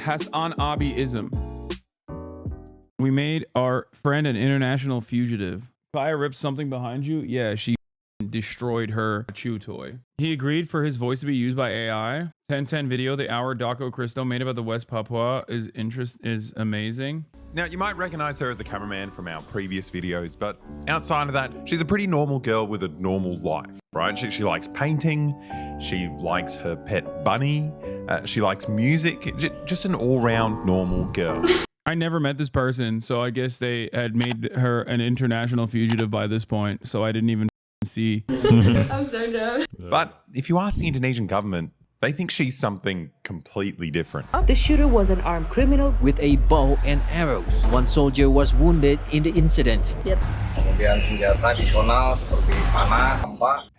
Hasanabi-ism. We made our friend an international fugitive. Fire ripped something behind you? Yeah, she destroyed her chew toy. He agreed for his voice to be used by AI. 1010 video, the hour Daco Cristo made about the West Papua is amazing. Now, you might recognize her as the cameraman from our previous videos, but outside of that, she's a pretty normal girl with a normal life, right? She likes painting, she likes her pet bunny, she likes music, just an all-round normal girl. I never met this person, so I guess they had made her an international fugitive by this point, so I didn't even see. I'm so dumb. But if you ask the Indonesian government, they think she's something completely different. The shooter was an armed criminal with a bow and arrows. One soldier was wounded in the incident.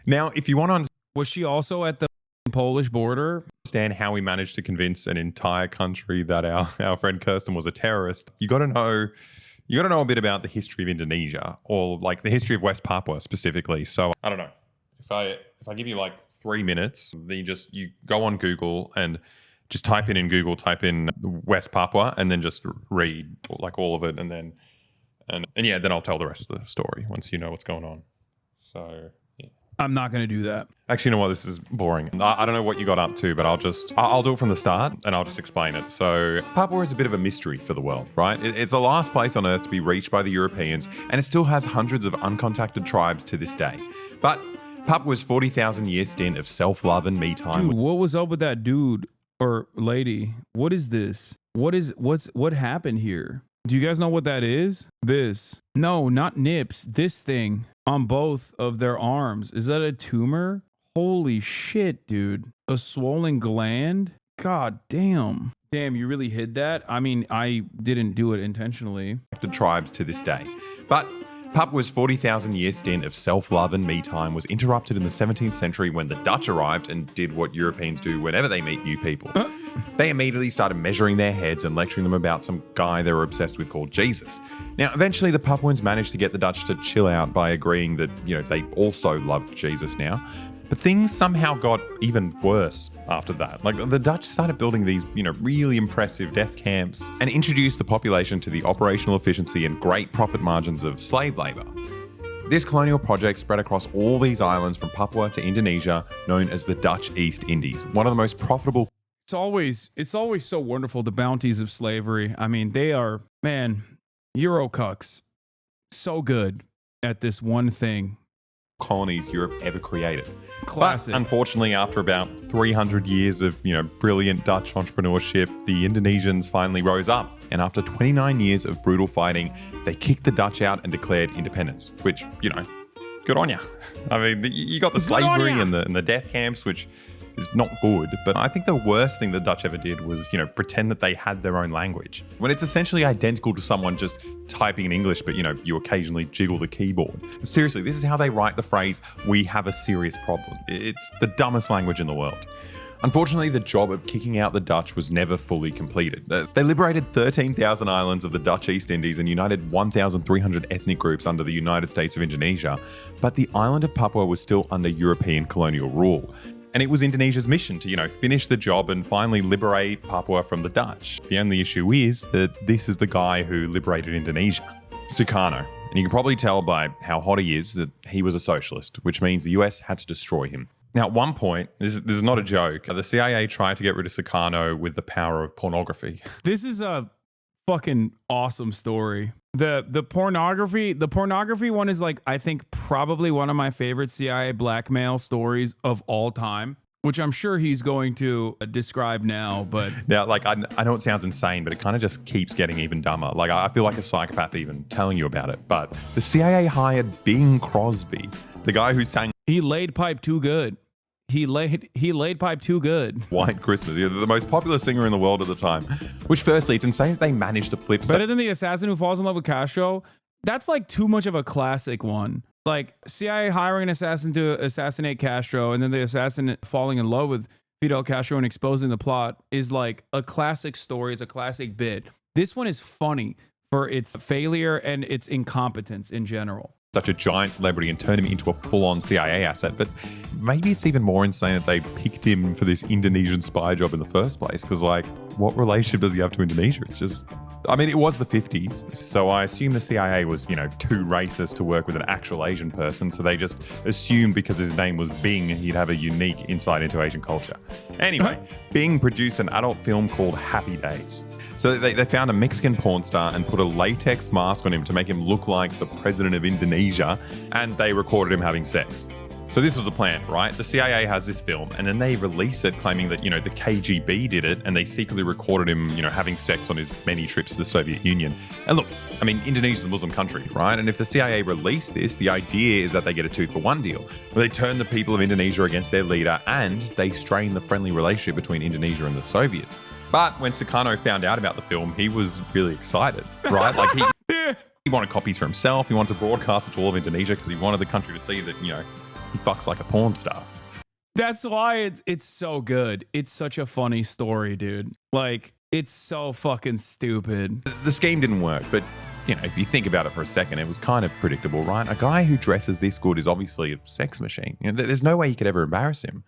Now, if you want to understand, was she also at the Polish border? Understand how we managed to convince an entire country that our friend Kirsten was a terrorist, you got to know a bit about the history of Indonesia, or like the history of West Papua specifically. So I don't know, if I give you like 3 minutes, then you go on Google and just type in West Papua and then just read like all of it, and then I'll tell the rest of the story once you know what's going on. So yeah. I'm not going to do that. Actually, you know what? This is boring. I don't know what you got up to, but I'll do it from the start and I'll just explain it. So Papua is a bit of a mystery for the world, right? It's the last place on Earth to be reached by the Europeans, and it still has hundreds of uncontacted tribes to this day. But Papua's 40,000-year stint of self-love and me time. Dude, what was up with that dude or lady? What is this? What happened here? Do you guys know what that is? This. No, not nips. This thing on both of their arms. Is that a tumor? Holy shit, dude. A swollen gland? God damn. Damn, you really hid that? I mean, I didn't do it intentionally. The tribes to this day. But Papua's 40,000-year stint of self-love and me time was interrupted in the 17th century when the Dutch arrived and did what Europeans do whenever they meet new people. They immediately started measuring their heads and lecturing them about some guy they were obsessed with called Jesus. Now, eventually the Papuans managed to get the Dutch to chill out by agreeing that, they also loved Jesus now. But things somehow got even worse after that. Like, the Dutch started building these, really impressive death camps and introduced the population to the operational efficiency and great profit margins of slave labor. This colonial project spread across all these islands from Papua to Indonesia, known as the Dutch East Indies, one of the most profitable. It's always so wonderful, the bounties of slavery. I mean, they are, man, Eurocucks, so good at this one thing. Colonies Europe ever created. Classic. But unfortunately, after about 300 years of, brilliant Dutch entrepreneurship, the Indonesians finally rose up. And after 29 years of brutal fighting, they kicked the Dutch out and declared independence, which, good on ya. I mean, you got the slavery and the death camps, which is not good. But I think the worst thing the Dutch ever did was, pretend that they had their own language. When it's essentially identical to someone just typing in English, but, you occasionally jiggle the keyboard. Seriously, this is how they write the phrase, "we have a serious problem." It's the dumbest language in the world. Unfortunately, the job of kicking out the Dutch was never fully completed. They liberated 13,000 islands of the Dutch East Indies and united 1,300 ethnic groups under the United States of Indonesia, but the island of Papua was still under European colonial rule. And it was Indonesia's mission to, finish the job and finally liberate Papua from the Dutch. The only issue is that this is the guy who liberated Indonesia, Sukarno. And you can probably tell by how hot he is that he was a socialist, which means the US had to destroy him. Now, at one point, this is not a joke, the CIA tried to get rid of Sukarno with the power of pornography. This is a fucking awesome story. The pornography one is like, I think probably one of my favorite CIA blackmail stories of all time, which I'm sure he's going to describe now. But now, like, I know it sounds insane, but it kind of just keeps getting even dumber. Like, I feel like a psychopath even telling you about it. But the CIA hired Bing Crosby, the guy who sang He Laid Pipe Too Good. He laid pipe too good. White Christmas, the most popular singer in the world at the time. Which, firstly, it's insane that they managed to flip. Better than The Assassin Who Falls in Love with Castro. That's like too much of a classic one. Like CIA hiring an assassin to assassinate Castro, and then the assassin falling in love with Fidel Castro and exposing the plot is like a classic story. It's a classic bit. This one is funny for its failure and its incompetence in general. Such a giant celebrity and turn him into a full-on CIA asset. But maybe it's even more insane that they picked him for this Indonesian spy job in the first place. Because, like, what relationship does he have to Indonesia? It's just, I mean, it was the 50s, so I assume the CIA was, too racist to work with an actual Asian person, so they just assumed because his name was Bing, he'd have a unique insight into Asian culture. Anyway, Bing produced an adult film called Happy Days. So they found a Mexican porn star and put a latex mask on him to make him look like the president of Indonesia, and they recorded him having sex. So this was the plan, right? The CIA has this film and then they release it claiming that, the KGB did it and they secretly recorded him, having sex on his many trips to the Soviet Union. And look, I mean, Indonesia's a Muslim country, right? And if the CIA release this, the idea is that they get a 2-for-1 deal where they turn the people of Indonesia against their leader and they strain the friendly relationship between Indonesia and the Soviets. But when Sukarno found out about the film, he was really excited, right? Like he wanted copies for himself. He wanted to broadcast it to all of Indonesia because he wanted the country to see that, he fucks like a porn star. That's why it's so good. It's such a funny story, dude. Like, it's so fucking stupid. The scheme didn't work, but, if you think about it for a second, it was kind of predictable, right? A guy who dresses this good is obviously a sex machine. There's no way you could ever embarrass him.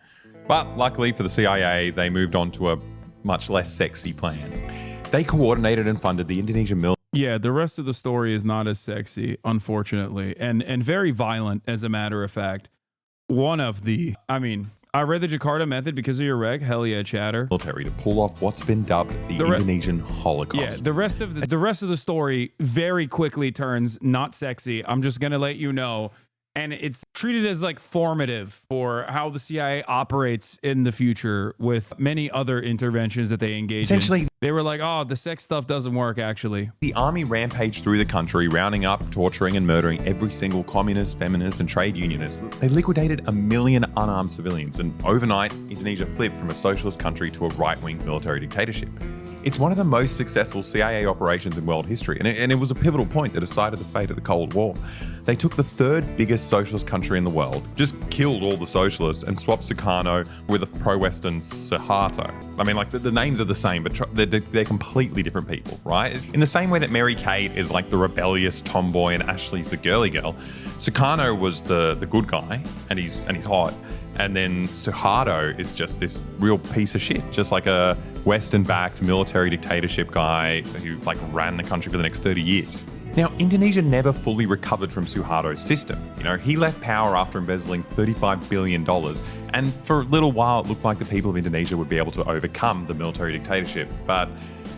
But luckily for the CIA, they moved on to a much less sexy plan. They coordinated and funded the Indonesian military. Yeah, the rest of the story is not as sexy, unfortunately, and very violent, as a matter of fact. I read the Jakarta method because of your reg. Hell yeah, chatter. Military to pull off what's been dubbed the Indonesian Holocaust. Yeah, the rest of the story very quickly turns not sexy. I'm just gonna let you know. And it's treated as like formative for how the CIA operates in the future with many other interventions that they engage Essentially, in. They were like, oh, the sex stuff doesn't work, actually. The army rampaged through the country, rounding up, torturing and murdering every single communist, feminist and trade unionist. They liquidated 1 million unarmed civilians, and overnight, Indonesia flipped from a socialist country to a right-wing military dictatorship. It's one of the most successful CIA operations in world history, and it was a pivotal point that decided the fate of the Cold War. They took the third biggest socialist country in the world, just killed all the socialists, and swapped Sukarno with a pro-Western Suharto. I mean, like, the names are the same, but they're completely different people, right? In the same way that Mary Kate is like the rebellious tomboy and Ashley's the girly girl, Sukarno was the good guy, and he's hot. And then Suharto is just this real piece of shit, just like a Western-backed military dictatorship guy who ran the country for the next 30 years. Now, Indonesia never fully recovered from Suharto's system. He left power after embezzling $35 billion, and for a little while it looked like the people of Indonesia would be able to overcome the military dictatorship. But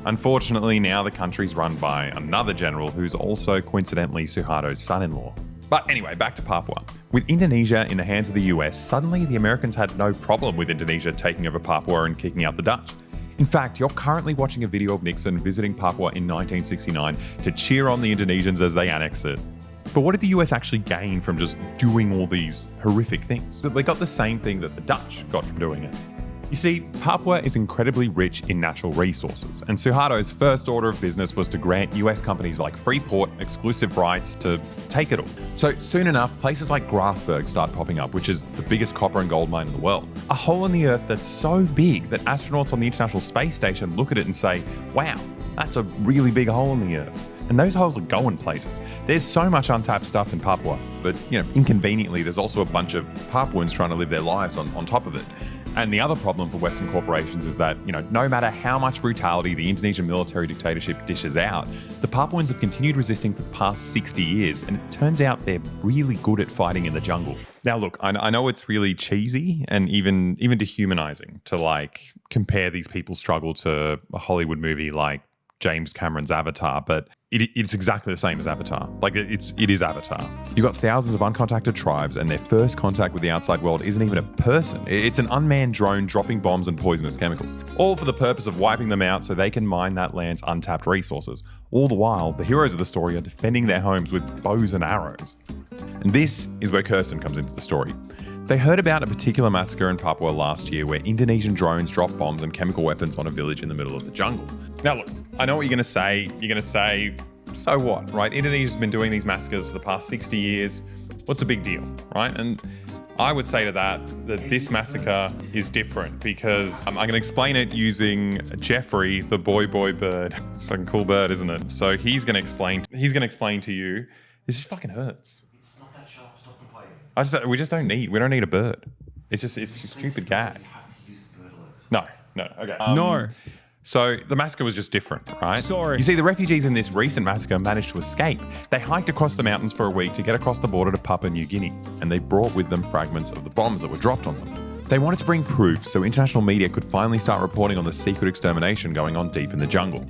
unfortunately, now the country's run by another general who's also coincidentally Suharto's son-in-law. But anyway, back to Papua. With Indonesia in the hands of the US, suddenly the Americans had no problem with Indonesia taking over Papua and kicking out the Dutch. In fact, you're currently watching a video of Nixon visiting Papua in 1969 to cheer on the Indonesians as they annex it. But what did the US actually gain from just doing all these horrific things? They got the same thing that the Dutch got from doing it. You see, Papua is incredibly rich in natural resources, and Suharto's first order of business was to grant US companies like Freeport exclusive rights to take it all. So soon enough, places like Grasberg start popping up, which is the biggest copper and gold mine in the world. A hole in the earth that's so big that astronauts on the International Space Station look at it and say, wow, that's a really big hole in the earth. And those holes are going places. There's so much untapped stuff in Papua, but inconveniently, there's also a bunch of Papuans trying to live their lives on top of it. And the other problem for Western corporations is that, no matter how much brutality the Indonesian military dictatorship dishes out, the Papuans have continued resisting for the past 60 years, and it turns out they're really good at fighting in the jungle. Now, look, I know it's really cheesy and even dehumanizing to compare these people's struggle to a Hollywood movie like James Cameron's Avatar, but it's exactly the same as Avatar. It is Avatar. You've got thousands of uncontacted tribes, and their first contact with the outside world isn't even a person. It's an unmanned drone dropping bombs and poisonous chemicals, all for the purpose of wiping them out so they can mine that land's untapped resources. All the while, the heroes of the story are defending their homes with bows and arrows. And this is where Kirsten comes into the story. They heard about a particular massacre in Papua last year where Indonesian drones dropped bombs and chemical weapons on a village in the middle of the jungle. Now look, I know what you're going to say. You're going to say, so what, right? Indonesia's been doing these massacres for the past 60 years. What's a big deal, right? And I would say to that this massacre is different because I'm going to explain it using Jeffrey, the boy bird. It's a fucking cool bird, isn't it? So he's going to explain to you, this just fucking hurts. We don't need a bird. It's a stupid gag. No, okay. No. So the massacre was just different, right? Sorry. You see, the refugees in this recent massacre managed to escape. They hiked across the mountains for a week to get across the border to Papua New Guinea, and they brought with them fragments of the bombs that were dropped on them. They wanted to bring proof so international media could finally start reporting on the secret extermination going on deep in the jungle.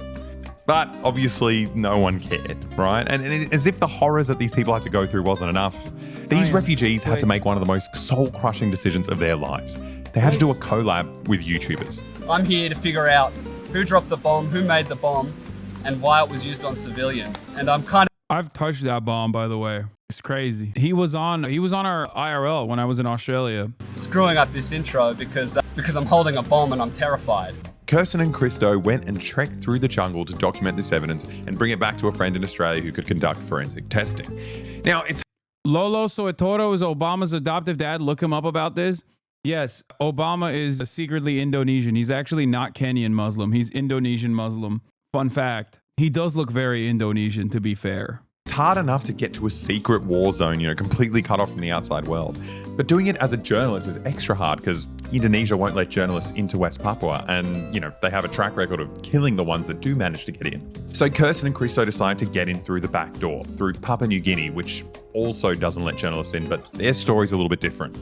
But obviously, no one cared, right? And as if the horrors that these people had to go through wasn't enough, these refugees had to make one of the most soul-crushing decisions of their lives. They had to do a collab with YouTubers. I'm here to figure out who dropped the bomb, who made the bomb, and why it was used on civilians. And I've touched that bomb, by the way. It's crazy. He was on our IRL when I was in Australia. screwing up this intro because I'm holding a bomb and I'm terrified. Kirsten and Christo went and trekked through the jungle to document this evidence and bring it back to a friend in Australia who could conduct forensic testing. Now, it's Lolo Soetoro is Obama's adoptive dad. Look him up about this. Yes, Obama is secretly Indonesian. He's actually not Kenyan Muslim. He's Indonesian Muslim. Fun fact. He does look very Indonesian, to be fair. It's hard enough to get to a secret war zone, completely cut off from the outside world. But doing it as a journalist is extra hard because Indonesia won't let journalists into West Papua and, they have a track record of killing the ones that do manage to get in. So Kirsten and Christo decide to get in through the back door, through Papua New Guinea, which also doesn't let journalists in, but their story's a little bit different.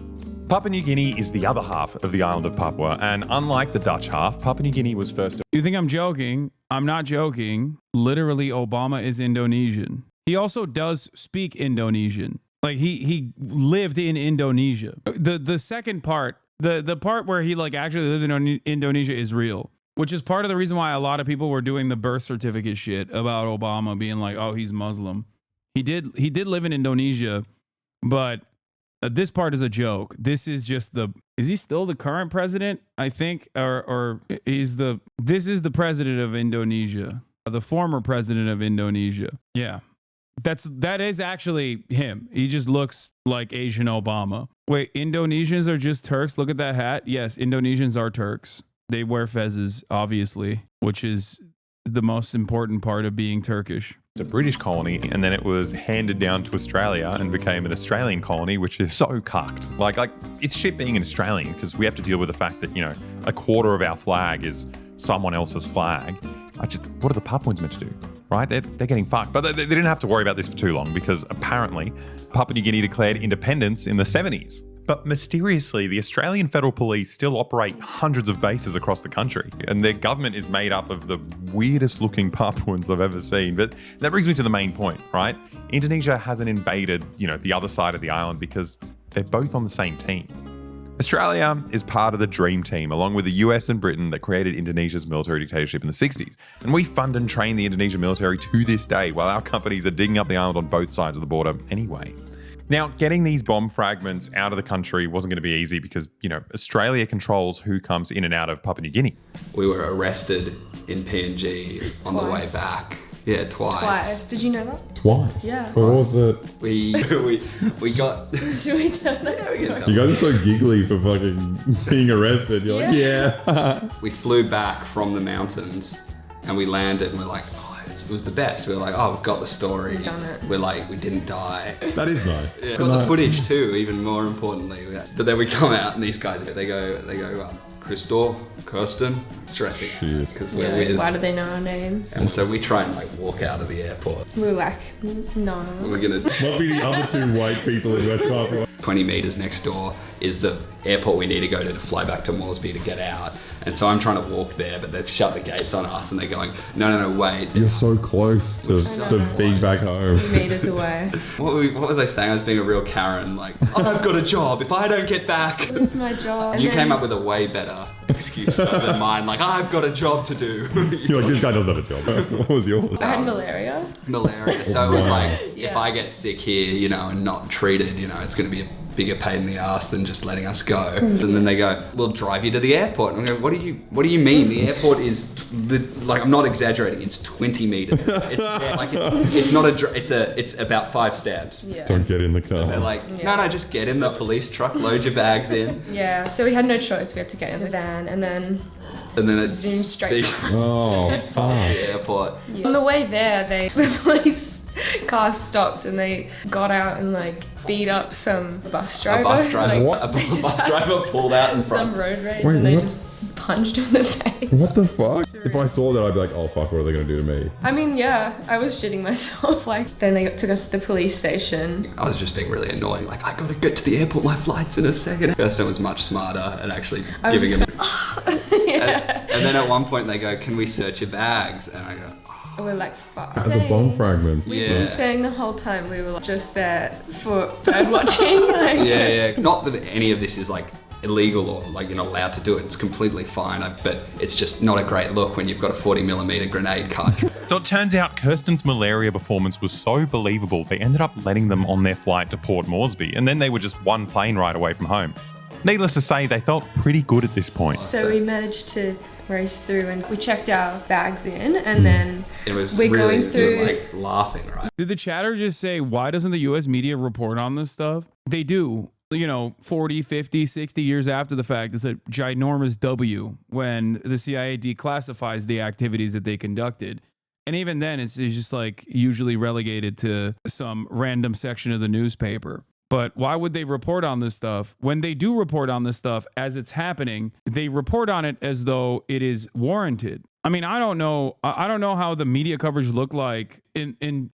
Papua New Guinea is the other half of the island of Papua, and unlike the Dutch half, Papua New Guinea was first... You think I'm joking? I'm not joking. Literally, Obama is Indonesian. He also does speak Indonesian. Like he lived in Indonesia. The second part, the part where he actually lived in Indonesia is real, which is part of the reason why a lot of people were doing the birth certificate shit about Obama being like, oh, he's Muslim. He did live in Indonesia, but this part is a joke. This is just is he still the current president? I think, or this is the president of Indonesia, the former president of Indonesia. Yeah. That is actually him. He just looks like Asian Obama. Wait, Indonesians are just Turks? Look at that hat. Yes, Indonesians are Turks. They wear fezzes, obviously, which is the most important part of being Turkish. It's a British colony, and then it was handed down to Australia and became an Australian colony, which is so cucked. Like it's shit being an Australian because we have to deal with the fact that, a quarter of our flag is someone else's flag. What are the Papuans meant to do? Right? They're getting fucked. But they didn't have to worry about this for too long because apparently Papua New Guinea declared independence in the 70s. But mysteriously, the Australian Federal Police still operate hundreds of bases across the country, and their government is made up of the weirdest looking Papuans I've ever seen. But that brings me to the main point, right? Indonesia hasn't invaded, the other side of the island because they're both on the same team. Australia is part of the Dream Team, along with the US and Britain that created Indonesia's military dictatorship in the 60s. And we fund and train the Indonesian military to this day, while our companies are digging up the island on both sides of the border anyway. Now, getting these bomb fragments out of the country wasn't going to be easy because, Australia controls who comes in and out of Papua New Guinea. We were arrested in PNG on the way back. Yeah, twice. Did you know that? Twice? Yeah. What was the... We got... Should we tell that? Yeah, You guys are so giggly for fucking being arrested. You're like, yeah. We flew back from the mountains and we landed and we're like, oh, it was the best. We were like, oh, we've got the story. We've done it. We're like, we didn't die. That is nice. Yeah. Got the footage too, even more importantly. But then we come out and these guys, they go, Christo, Kirsten, stressing because we're with. Why do they know our names? And so we try and walk out of the airport. We were like, no. We're gonna. Must be the other two white people in West Papua. 20 meters next door is the airport we need to go to fly back to Moresby to get out. And so I'm trying to walk there, but they've shut the gates on us and they're going, no, wait. You're so close to being back home. Meters away. What was I saying? I was being a real Karen, I've got a job. If I don't get back. It's my job. You came up with a way better excuse than mine. I've got a job to do. You're like, this guy doesn't have a job. What was yours? I had malaria. So it was if I get sick here, and not treated, it's going to be a bigger pain in the ass than just letting us go. And then they go, we'll drive you to the airport. And I go, what do you mean? The airport is I'm not exaggerating. It's 20 meters. It's not it's about 5 steps. Yeah. Don't get in the car. And they're like, no, just get in the police truck, load your bags in. Yeah, so we had no choice. We had to get in the van and then it's zoomed straight past. Oh, It's fuck. the airport. Yeah. On the way there, the police car stopped and they got out and beat up some bus driver. A bus driver pulled out in front. Some road rage Wait, and they what? just punched in the face. What the fuck? If I saw that, I'd be like, oh fuck, what are they gonna do to me? I mean, yeah, I was shitting myself. Like, then they took us to the police station. I was just being really annoying. Like, I gotta get to the airport, my flight's in a second. Kirsten was much smarter and actually giving him. Yeah. And then at one point they go, can we search your bags? And I go, And we're like, fuck. The bomb fragments. We've Yeah. been saying the whole time we were just there for bird watching. Like, yeah. Not that any of this is like illegal or like you're not allowed to do it. It's completely fine. But it's just not a great look when you've got a 40mm grenade cut. So it turns out Kirsten's malaria performance was so believable, they ended up letting them on their flight to Port Moresby, and then they were just one plane ride away from home. Needless to say, they felt pretty good at this point. So we managed to race through and we checked our bags in, and then It was we're really going through. like laughing, right? Did the chatter just say, why doesn't the US media report on this stuff? They do. 40, 50, 60 years after the fact, it's a ginormous W when the CIA declassifies the activities that they conducted. And even then, it's just like usually relegated to some random section of the newspaper. But why would they report on this stuff? When they do report on this stuff as it's happening, they report on it as though it is warranted. I mean, I don't know how the media coverage looked like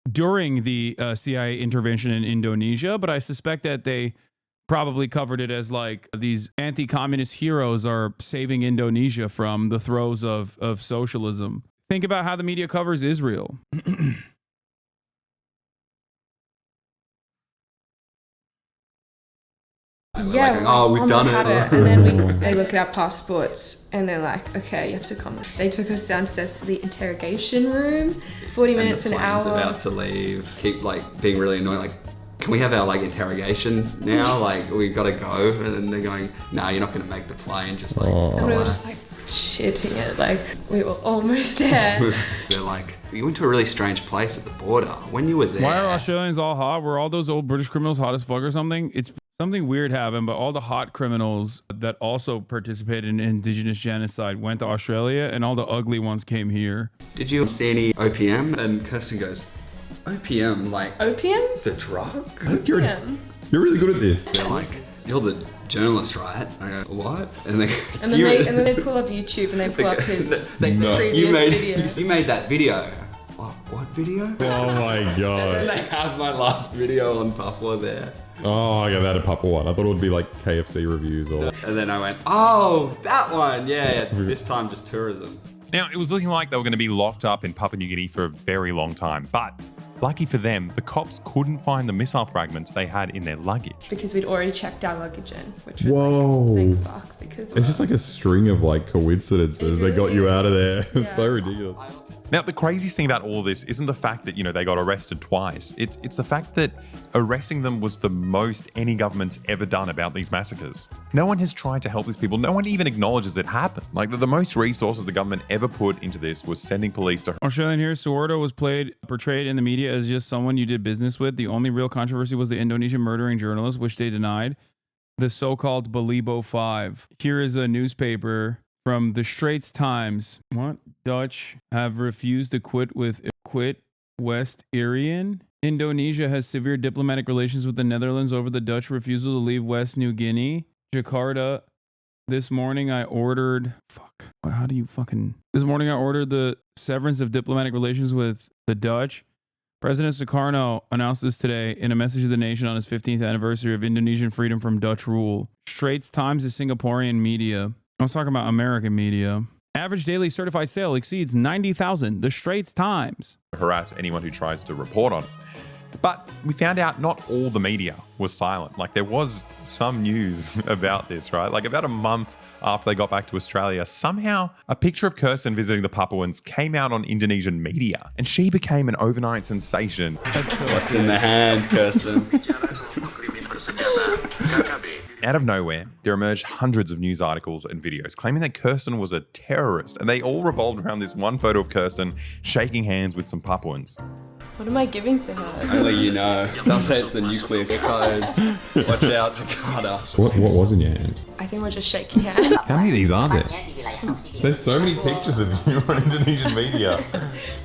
during the CIA intervention in Indonesia, but I suspect that they probably covered it as like these anti-communist heroes are saving Indonesia from the throes of socialism. Think about how the media covers Israel. Yeah, like, oh, we've done it. And then they look at our passports and they're like, okay, you have to come. They took us downstairs to the interrogation room, 40 minutes, and the an hour. plane's about to leave. Keep like being really annoying. Like, can we have our like interrogation now? Like, we gotta go. And then they're going, no, you're not gonna make the plane. Just like, And we were just like shitting it. Like, we were almost there. They're like, you went to a really strange place at the border. When you were there. Why are Australians all hot? Were all those old British criminals hot as fuck or something? It's something weird happened, but all the hot criminals that also participated in indigenous genocide went to Australia, and all the ugly ones came here. Did you see any OPM? And Kirsten goes, OPM, like Opium? the drug? You're really good at this. They're like, you're the journalist, right? I go, what? And they And then they pull up YouTube and they pull up his previous video. You made that video. What video? Oh my And god. they have my last video on Papua there. Oh, I got that a Papua one. I thought it would be like KFC reviews or. And then I went, oh, that one. Yeah, this time just tourism. Now, it was looking like they were going to be locked up in Papua New Guinea for a very long time, but lucky for them, the cops couldn't find the missile fragments they had in their luggage. Because we'd already checked our luggage in, which was Whoa. like, thank fuck. Because It's just like a string of like coincidences that got you out of there. It's Yeah. so ridiculous. Now, the craziest thing about all this isn't the fact that, they got arrested twice. It's the fact that arresting them was the most any government's ever done about these massacres. No one has tried to help these people. No one even acknowledges it happened. Like, the most resources the government ever put into this was sending police to... Australian here, Suharto was portrayed in the media as just someone you did business with. The only real controversy was the Indonesian murdering journalist, which they denied. The so-called Balibo 5. Here is a newspaper from the Straits Times. What? Dutch have refused to quit West Irian. Indonesia has severe diplomatic relations with the Netherlands over the Dutch refusal to leave West New Guinea. Jakarta. This morning I ordered... This morning I ordered the severance of diplomatic relations with the Dutch. President Sukarno announced this today in a message to the nation on his 15th anniversary of Indonesian freedom from Dutch rule. Straits Times is Singaporean media. I was talking about American media. Average daily certified sale exceeds 90,000. The Straits Times. harass anyone who tries to report on it. But we found out not all the media was silent. Like, there was some news about this, right? Like, about a month after they got back to Australia, somehow a picture of Kirsten visiting the Papuans came out on Indonesian media, and she became an overnight sensation. That's so What's in the hand, Kirsten? Out of nowhere, there emerged hundreds of news articles and videos claiming that Kirsten was a terrorist, and they all revolved around this one photo of Kirsten shaking hands with some Papuans. What am I giving to her? Only you know. Some say it's the nuclear codes. Watch out, Jakarta. What was in your hand? I think we're just shaking hands. How many of these are there? There's so many pictures of you on Indonesian media.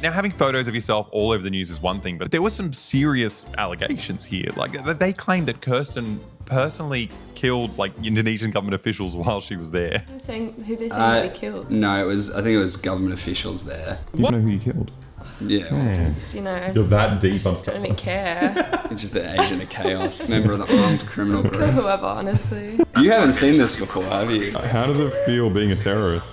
Now, having photos of yourself all over the news is one thing, but there were some serious allegations here. Like, they claimed that Kirsten personally killed like Indonesian government officials while she was there. Who they saying they killed? No, I think it was government officials there. You know who you killed? Yeah. You know, You're that deep. I just don't even care. Just an agent of chaos, member of the armed criminal Just kill group. whoever, honestly. You haven't seen this before, have you? How does it feel being a terrorist?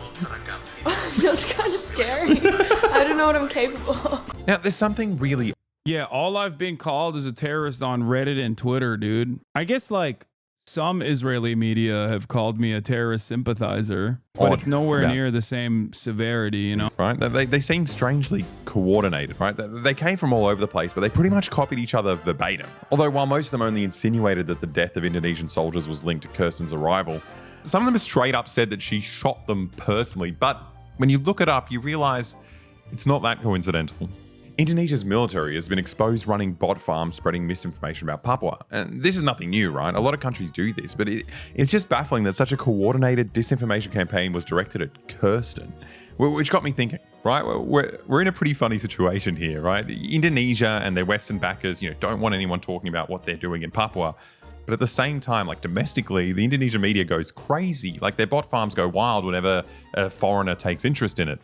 It feels kind of scary. I don't know what I'm capable of. Now, there's something really Yeah, all I've been called is a terrorist on Reddit and Twitter, dude. I guess like some Israeli media have called me a terrorist sympathizer, but Odd. it's nowhere Yeah. near the same severity, you know? right? They seem strangely coordinated, right? They came from all over the place, but they pretty much copied each other verbatim. Although while most of them only insinuated that the death of Indonesian soldiers was linked to Kirsten's arrival, some of them straight up said that she shot them personally. But when you look it up, you realize it's not that coincidental. Indonesia's military has been exposed running bot farms spreading misinformation about Papua. And this is nothing new, right? A lot of countries do this, but it's just baffling that such a coordinated disinformation campaign was directed at Kirsten. Which got me thinking, right? We're in a pretty funny situation here, right? Indonesia and their Western backers, don't want anyone talking about what they're doing in Papua. But at the same time, like domestically, the Indonesian media goes crazy. Like their bot farms go wild whenever a foreigner takes interest in it.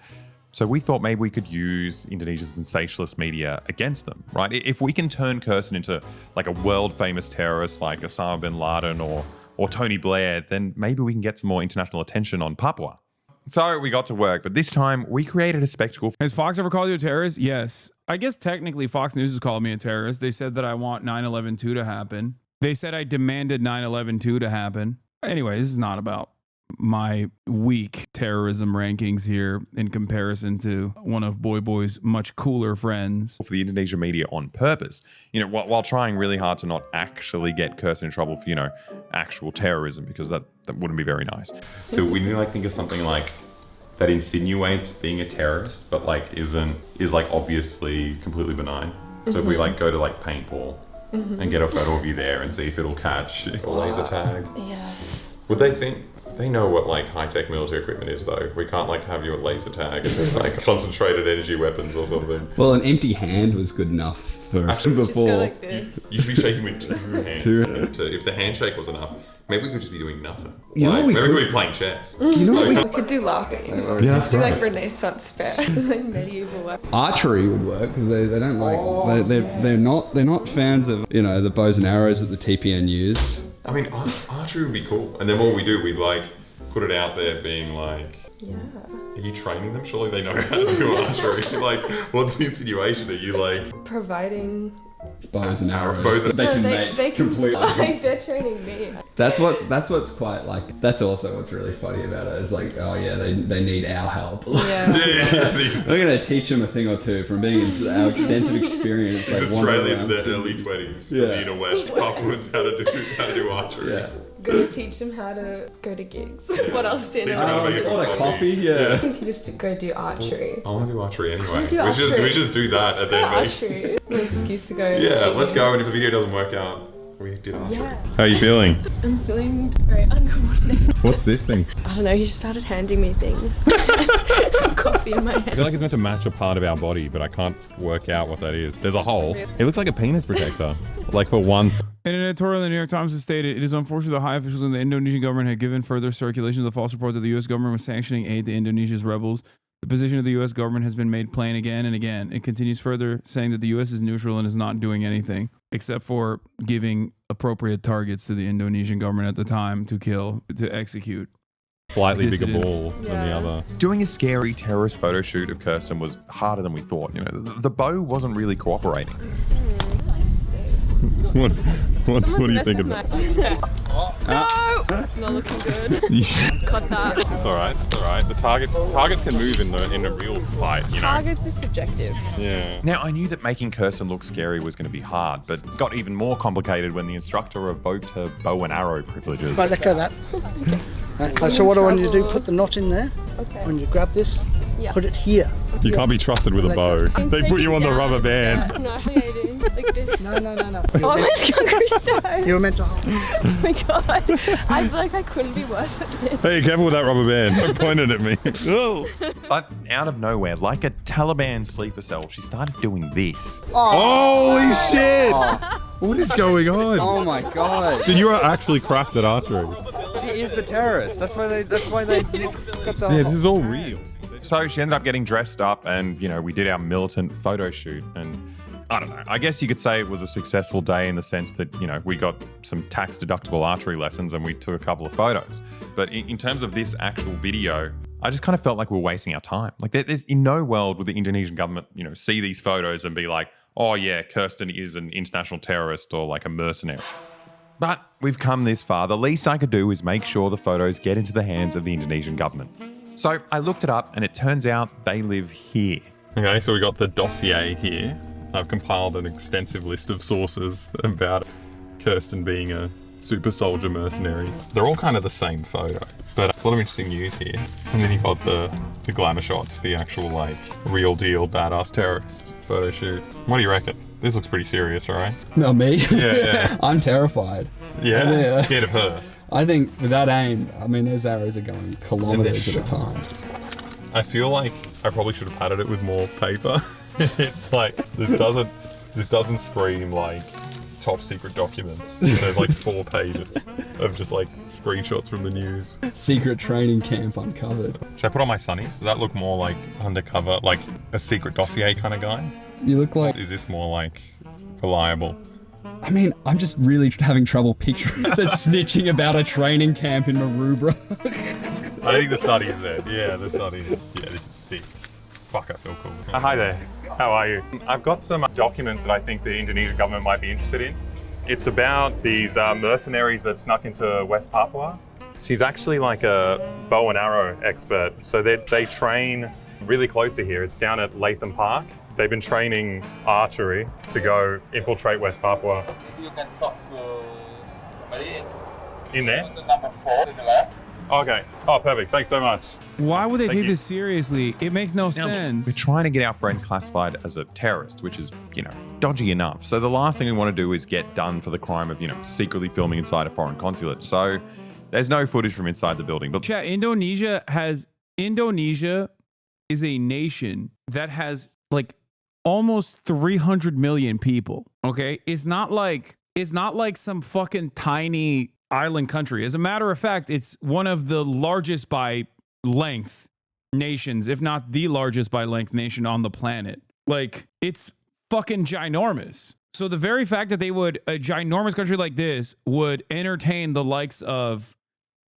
So we thought maybe we could use Indonesia's sensationalist media against them, right? If we can turn Kirsten into like a world famous terrorist like Osama bin Laden or Tony Blair, then maybe we can get some more international attention on Papua. So we got to work, but this time we created a spectacle. Has Fox ever called you a terrorist? Yes. I guess technically Fox News has called me a terrorist. They said that I want 9/11/2 to happen. They said I demanded 9/11/2 to happen. Anyway, this is not about my weak terrorism rankings here in comparison to one of Boy Boy's much cooler friends. For the Indonesian media on purpose, while trying really hard to not actually get Kirsten in trouble for, actual terrorism, because that wouldn't be very nice. So we need to think of something like that insinuates being a terrorist, but is obviously completely benign. So if we go to paintball and get a photo of you there and see if it'll catch. Or laser tag. Yeah. Would they think? They know what high-tech military equipment is though. We can't have you at laser tag and concentrated energy weapons or something. Well, an empty hand was good enough for us Just go before. like this. You should be shaking with two hands. If the handshake was enough, maybe we could just be doing nothing. Maybe we could be playing chess. We could do LARPing. Yeah, Just do Renaissance fair, medieval weapons. Archery would work because they don't like they're not fans of the bows and arrows that the TPN use. I mean, archery would be cool. And then what we do, we put it out there being Yeah. are you training them? Surely they know how to do archery. What's the insinuation? Are you Providing bows and arrows? they can completely. they're training me. That's what's quite that's also what's really funny about it. It's they need our help. Yeah. We're gonna teach them a thing or two from being in our extensive experience. Australians in their early 20s, Yeah. the inner west, Papuans how to do archery. Yeah. Gonna teach them how to go to gigs. Yeah. What else do you Teach them how to make Order coffee. coffee. Yeah. You can just go do archery. I want to do archery anyway. Do archery. We just do that and then archery. An excuse to go. yeah, shooting. let's go. And if the video doesn't work out, we did archery. Yeah. How are you feeling? I'm feeling very uncoordinated. What's this thing? I don't know, he just started handing me things. Coffee in my I hand. feel like it's meant to match a part of our body, but I can't work out what that is. There's a hole. It looks like a penis protector. For one. In an editorial in the New York Times, it stated, "It is unfortunate that high officials in the Indonesian government had given further circulation of the false report that the U.S. government was sanctioning aid to Indonesia's rebels. The position of the U.S. government has been made plain again and again. It continues further, saying that the U.S. is neutral and is not doing anything, except for giving appropriate targets to the Indonesian government at the time to execute." Slightly bigger Dissidents. ball than the other. Doing a scary terrorist photo shoot of Kirsten was harder than we thought. The bow wasn't really cooperating. What do you think of that? that? No! That's not looking good. Cut that. It's alright. It's alright. The targets can move in a real fight. Targets is subjective. Yeah. Now, I knew that making Kirsten look scary was going to be hard, but got even more complicated when the instructor revoked her bow and arrow privileges. Right, let go of that. Okay. So what I want you to do, put the knot in there. Okay. When you grab this, Yeah. put it here. You can't be trusted with a bow. They put you on the rubber band. No, Like this. No. Oh, it's Hungry Stone. You were meant to hold. Oh my god. I feel like I couldn't be worse at this. Hey, careful with that rubber band. Don't point it at me. But out of nowhere, like a Taliban sleeper cell, she started doing this. Holy shit! What is going on? Oh my god. Dude, you are actually cracked at archery. She is the terrorist. That's why they got the... Yeah, this is all real. So she ended up getting dressed up and, we did our militant photo shoot. And I don't know, I guess you could say it was a successful day in the sense that, we got some tax deductible archery lessons and we took a couple of photos. But in terms of this actual video, I just kind of felt like we were wasting our time. Like there's in no world would the Indonesian government, see these photos and be like, oh yeah, Kirsten is an international terrorist or like a mercenary. But we've come this far. The least I could do is make sure the photos get into the hands of the Indonesian government. So I looked it up and it turns out they live here. Okay, so we got the dossier here. I've compiled an extensive list of sources about Kirsten being a super soldier mercenary. They're all kind of the same photo, but it's a lot of interesting news here. And then you got the glamour shots, the actual like real deal badass terrorist photo shoot. What do you reckon? This looks pretty serious, right? No, me? Yeah. I'm terrified. Yeah? Scared of her. I think with that aim, those arrows are going kilometers at a time. I feel like I probably should have padded it with more paper. It's like, this doesn't scream like top secret documents. There's like 4 pages of just like screenshots from the news. Secret training camp uncovered. Should I put on my sunnies? Does that look more like undercover, like a secret dossier kind of guy? You look like... Is this more like reliable? I'm just really having trouble picturing the snitching about a training camp in Maroubra. I think the study is there. Yeah, the study is. Yeah, this is sick. Fuck, I feel cool. Hi there. How are you? I've got some documents that I think the Indonesian government might be interested in. It's about these mercenaries that snuck into West Papua. She's actually like a bow and arrow expert. So they train really close to here. It's down at Latham Park. They've been training archery to go infiltrate West Papua. You can talk to somebody in there? The number 4 to the left. Okay. Oh, perfect. Thanks so much. Why would they take this seriously? It makes no sense. We're trying to get our friend classified as a terrorist, which is, dodgy enough. So the last thing we want to do is get done for the crime of, secretly filming inside a foreign consulate. So there's no footage from inside the building. But Chat, Indonesia is a nation that has like almost 300 million people. Okay. It's not like some fucking tiny island country. As a matter of fact, it's one of the largest by length nations, if not the largest by length nation on the planet. Like, it's fucking ginormous. So the very fact that a ginormous country like this would entertain the likes of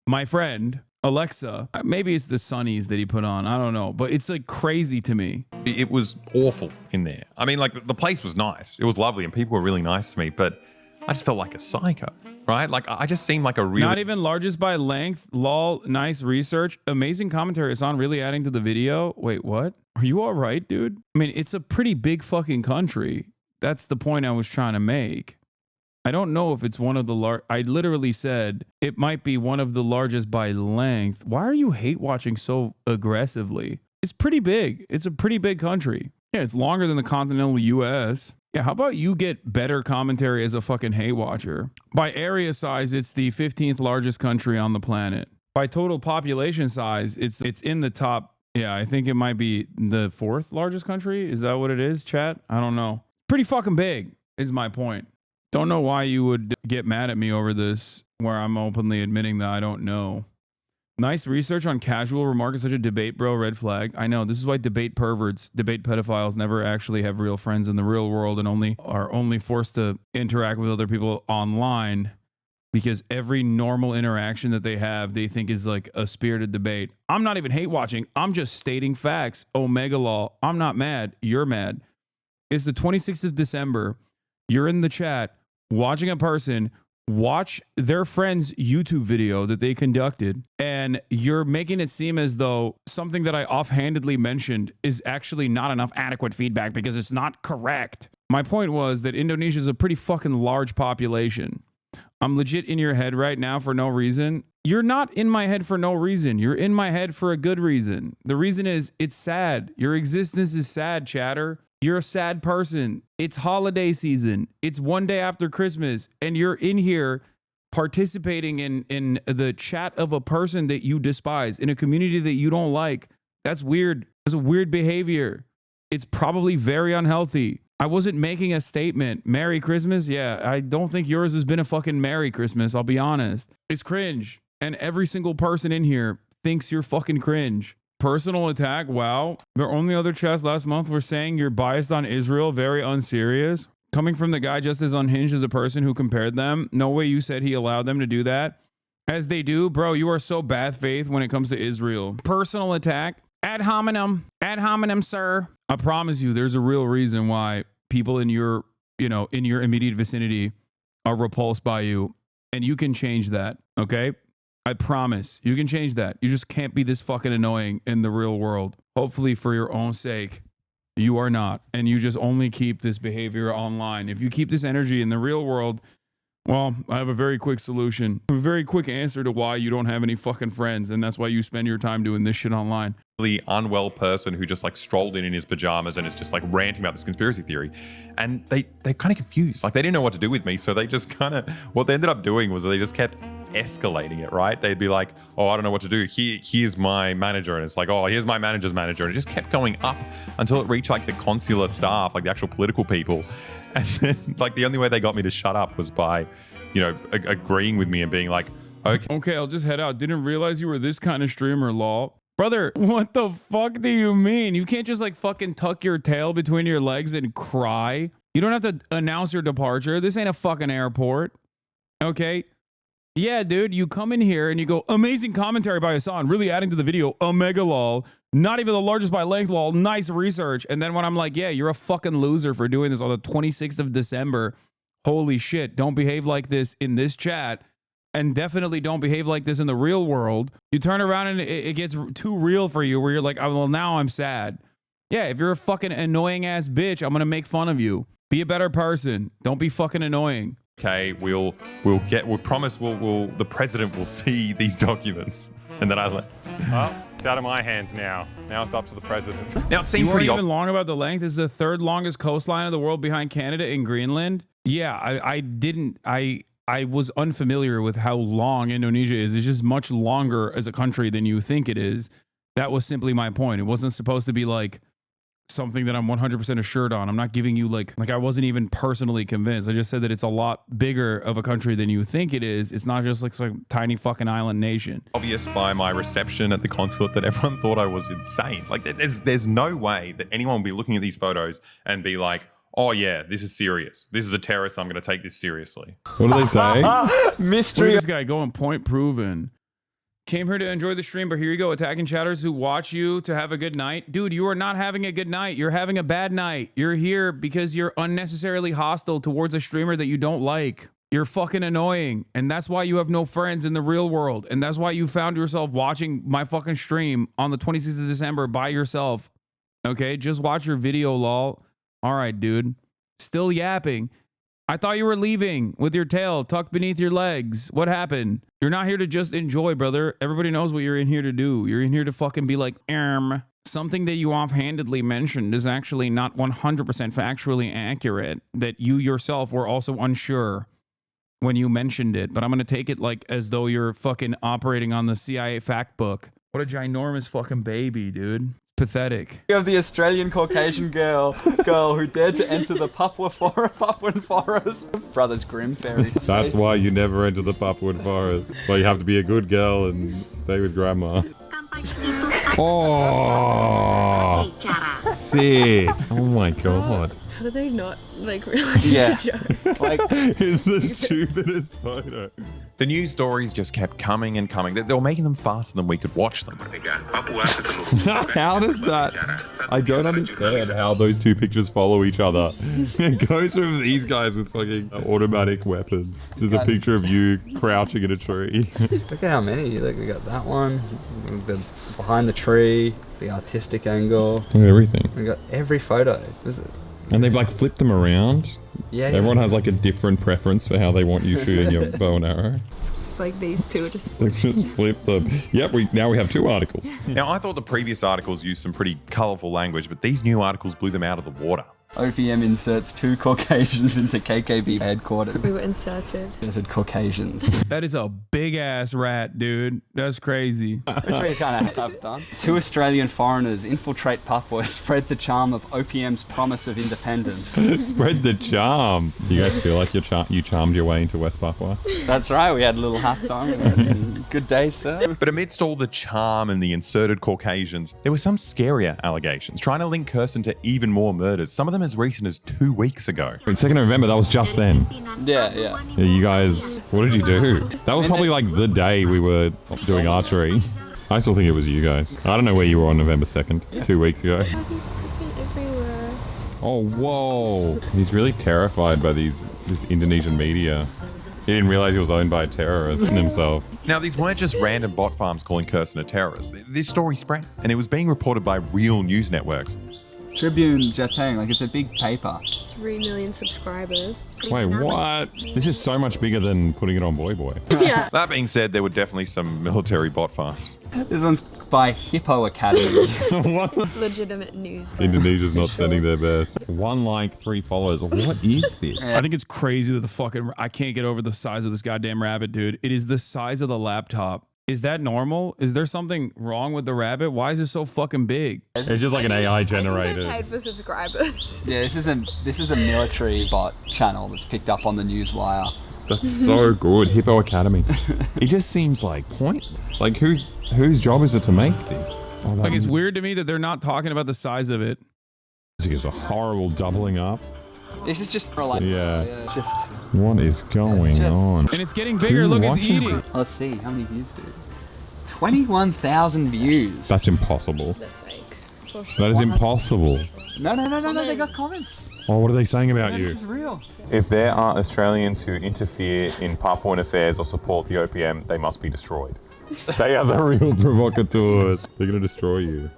my friend Alexa, maybe it's the sunnies that he put on, I don't know, but it's like crazy to me. it was awful in there. I mean, like the place was nice. It was lovely and people were really nice to me, but I just felt like a psycho, right? Like I just seemed like a real... Not even largest by length. Lol, nice research. Amazing commentary. Hasan really adding to the video. Wait, what? Are you all right, dude? I mean, it's a pretty big fucking country. That's the point I was trying to make. I don't know if it's one of the I literally said it might be one of the largest by length. Why are you hate watching so aggressively? It's pretty big. It's a pretty big country. Yeah, it's longer than the continental US. Yeah, how about you get better commentary as a fucking hate watcher? By area size, it's the 15th largest country on the planet. By total population size, it's in the top. Yeah, I think it might be the 4th largest country. Is that what it is, chat? I don't know. Pretty fucking big is my point. Don't know why you would get mad at me over this, where I'm openly admitting that I don't know. Nice research on casual remark is such a debate, bro. Red flag. I know. This is why debate perverts, debate pedophiles never actually have real friends in the real world and are only forced to interact with other people online, because every normal interaction that they have, they think is like a spirited debate. I'm not even hate watching. I'm just stating facts. Omega law. I'm not mad. You're mad. It's the 26th of December. You're in the chat watching a person watch their friend's YouTube video that they conducted, and you're making it seem as though something that I offhandedly mentioned is actually not enough adequate feedback because it's not correct. My point was that Indonesia is a pretty fucking large population. I'm legit in your head right now for no reason. You're not in my head for no reason. You're in my head for a good reason. The reason is it's sad. Your existence is sad, chatter. You're a sad person. It's holiday season. It's one day after Christmas, and you're in here participating in the chat of a person that you despise in a community that you don't like. That's weird. That's a weird behavior. It's probably very unhealthy. I wasn't making a statement. Merry Christmas? Yeah, I don't think yours has been a fucking Merry Christmas. I'll be honest. It's cringe. And every single person in here thinks you're fucking cringe. Personal attack? Wow. The only other chats last month were saying you're biased on Israel. Very unserious. Coming from the guy just as unhinged as a person who compared them. No way you said he allowed them to do that. As they do. Bro, you are so bad faith when it comes to Israel. Personal attack? Ad hominem. Ad hominem, sir. I promise you there's a real reason why people in your, in your immediate vicinity are repulsed by you. And you can change that, okay? I promise. You can change that. You just can't be this fucking annoying in the real world. Hopefully for your own sake, you are not. And you just only keep this behavior online. If you keep this energy in the real world, well, I have a very quick solution. A very quick answer to why you don't have any fucking friends. And that's why you spend your time doing this shit online. The unwell person who just like strolled in his pajamas and is just like ranting about this conspiracy theory. And they're kind of confused. Like they didn't know what to do with me. So they just kind of, what they ended up doing was they just kept escalating it, right? They'd be like, oh, I don't know what to do. Here's my manager. And it's like, oh, here's my manager's manager. And it just kept going up until it reached like the consular staff, like the actual political people. And then like the only way they got me to shut up was by, agreeing with me and being like, okay, I'll just head out. Didn't realize you were this kind of streamer, lol. Brother, what the fuck do you mean? You can't just like fucking tuck your tail between your legs and cry. You don't have to announce your departure. This ain't a fucking airport. Okay? Yeah, dude, you come in here and you go, amazing commentary by Hasan, really adding to the video, omega lol, not even the largest by length lol, nice research. And then when I'm like, yeah, you're a fucking loser for doing this on the 26th of December. Holy shit, don't behave like this in this chat. And definitely don't behave like this in the real world. You turn around and it gets too real for you where you're like, oh, well, now I'm sad. Yeah, if you're a fucking annoying ass bitch, I'm going to make fun of you. Be a better person. Don't be fucking annoying. Okay, we'll promise the president will see these documents. And then I left. Well, it's out of my hands now. Now it's up to the president. Now it seemed you pretty weren't even long about the length. It's the third longest coastline of the world behind Canada and Greenland. Yeah, I was unfamiliar with how long Indonesia is. It's just much longer as a country than you think it is. That was simply my point. It wasn't supposed to be like something that I'm 100% assured on. I'm not giving you like I wasn't even personally convinced. I just said that it's a lot bigger of a country than you think it is. It's not just like some tiny fucking island nation. Obvious by my reception at the consulate that everyone thought I was insane. Like there's no way that anyone will be looking at these photos and be like, oh yeah, this is serious. This is a terrorist. I'm going to take this seriously. What do they say? Mystery. This guy going point proven. Came here to enjoy the stream, but here you go, attacking chatters who watch you to have a good night. Dude, you are not having a good night. You're having a bad night. You're here because you're unnecessarily hostile towards a streamer that you don't like. You're fucking annoying. And that's why you have no friends in the real world. And that's why you found yourself watching my fucking stream on the 26th of December by yourself. Okay, just watch your video, lol. All right, dude. Still yapping. I thought you were leaving with your tail tucked beneath your legs. What happened? You're not here to just enjoy, brother. Everybody knows what you're in here to do. You're in here to fucking be like, something that you offhandedly mentioned is actually not 100% factually accurate, that you yourself were also unsure when you mentioned it. But I'm going to take it like as though you're fucking operating on the CIA fact book. What a ginormous fucking baby, dude. Pathetic. You have the Australian Caucasian girl who dared to enter the Papuan forest. Brothers Grimm fairy. That's why you never enter the Papuan forest. Well, you have to be a good girl and stay with grandma. Oh, sick. Oh my god. How do they not realize it's a joke? It's the stupidest photo. The news stories just kept coming and coming. They were making them faster than we could watch them. How does that? I don't understand how those two pictures follow each other. It goes from these guys with fucking automatic weapons. There's a picture of you crouching in a tree. Look at how many. Like we got that one, the behind the tree, the artistic angle. Everything. We got every photo. And they've like flipped them around. Yeah. Everyone has like a different preference for how they want you shooting your bow and arrow. Just like these two are just They've just flipped them. Yep, now we have 2 articles. Now, I thought the previous articles used some pretty colourful language, but these new articles blew them out of the water. OPM inserts 2 Caucasians into KKB headquarters. We were inserted. Inserted Caucasians. That is a big ass rat, dude. That's crazy. Which we kind of have done. 2 Australian foreigners infiltrate Papua, spread the charm of OPM's promise of independence. Spread the charm. Do you guys feel like you charmed your way into West Papua? That's right, we had little hats on. Good day, sir. But amidst all the charm and the inserted Caucasians, there were some scarier allegations trying to link Kirsten to even more murders, some of them as recent as 2 weeks ago. 2nd of November, that was just then. Yeah. Yeah, you guys, what did you do? That was probably like the day we were doing archery. I still think it was you guys. I don't know where you were on November 2nd, 2 weeks ago. He's pooping everywhere. Oh, whoa. He's really terrified by this Indonesian media. He didn't realize he was owned by a terrorist himself. Now, these weren't just random bot farms calling Kirsten a terrorist. This story spread, and it was being reported by real news networks. Tribune Jateng, like it's a big paper. 3 million subscribers. Wait, what? This is so much bigger than putting it on Boy Boy. Yeah. That being said, there were definitely some military bot farms. This one's by Hippo Academy. What? Legitimate news. Indonesia's not sending their best. 1 like, 3 followers. What is this? I think it's crazy that the fucking... I can't get over the size of this goddamn rabbit, dude. It is the size of the laptop. Is that normal? Is there something wrong with the rabbit? Why is it so fucking big? It's just like an AI generated. Paid for subscribers. Yeah, this is a military bot channel that's picked up on the newswire. That's so good. Hippo Academy. It just seems like pointless. Like whose job is it to make this? Oh, Like it's weird to me that they're not talking about the size of it. This is a horrible doubling up. This is just for like, Yeah. just. What is going on? And it's getting bigger. Look, it's eating. Let's see how many views, dude. 21,000 views. That's impossible. Sure. That is impossible. No, they got comments. Oh, what are they saying about you? This is real. If there are Australians who interfere in Papuan affairs or support the OPM, they must be destroyed. They are the real provocateurs. They're going to destroy you.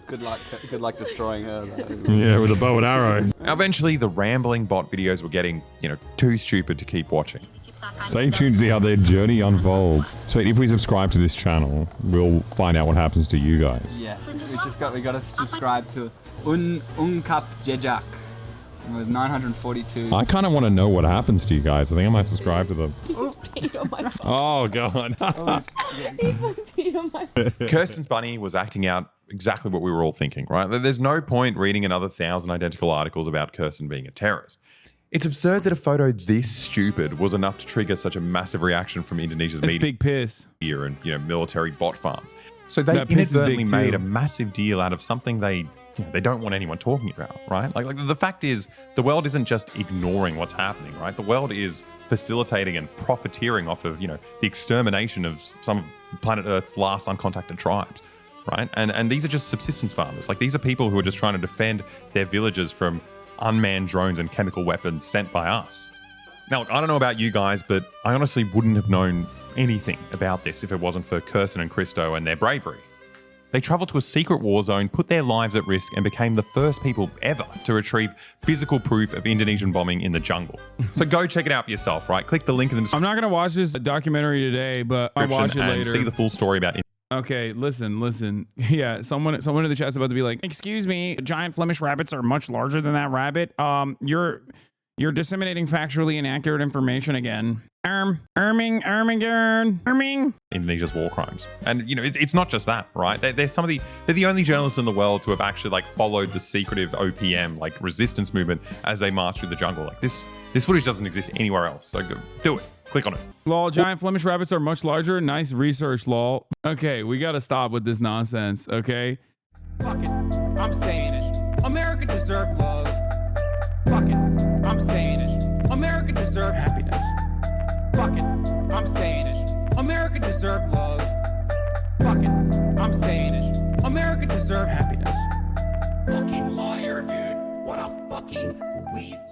Good luck destroying her, though. Yeah, with a bow and arrow. Now, eventually, the rambling bot videos were getting, too stupid to keep watching. Stay tuned to see how their journey unfolds. So if we subscribe to this channel, we'll find out what happens to you guys. Yes, we got to subscribe to Ungkap Jejak. It was 942. I kind of want to know what happens to you guys. I think I might subscribe to them. He's peed on my phone. Oh, God. He peed on my phone. Kirsten's bunny was acting out exactly what we were all thinking, right? There's no point reading another 1,000 identical articles about Kirsten being a terrorist. It's absurd that a photo this stupid was enough to trigger such a massive reaction from Indonesia's media. Big piss. And military bot farms. So they That piss is inadvertently big made too. a massive deal out of something they don't want anyone talking about, right? Like the fact is, the world isn't just ignoring what's happening, right? The world is facilitating and profiteering off of, the extermination of some of planet Earth's last uncontacted tribes, right? And these are just subsistence farmers. Like these are people who are just trying to defend their villages from unmanned drones and chemical weapons sent by us. Now, look, I don't know about you guys, but I honestly wouldn't have known anything about this if it wasn't for Kirsten and Christo and their bravery. They traveled to a secret war zone, put their lives at risk, and became the first people ever to retrieve physical proof of Indonesian bombing in the jungle. So go check it out for yourself, right? Click the link in the description. I'm not going to watch this documentary today, but I'll watch it and later. see the full story about it. Okay, listen. Yeah, someone in the chat's about to be like, "Excuse me, giant Flemish rabbits are much larger than that rabbit. You're disseminating factually inaccurate information again." Erming. Indonesia's war crimes. And, it's not just that, right? They're the only journalists in the world to have actually, followed the secretive OPM, resistance movement as they march through the jungle. This footage doesn't exist anywhere else. So go, do it. Click on it. Lol, giant Flemish rabbits are much larger. Nice research, lol. Okay, we got to stop with this nonsense, okay? Fuck it, I'm saying it. America deserves love. Fuck it, I'm saying it. America deserves happiness. Fuck it, I'm saying it. America deserves love. Fuck it, I'm saying it. America deserves happiness. Fucking liar, dude. What a fucking weasel.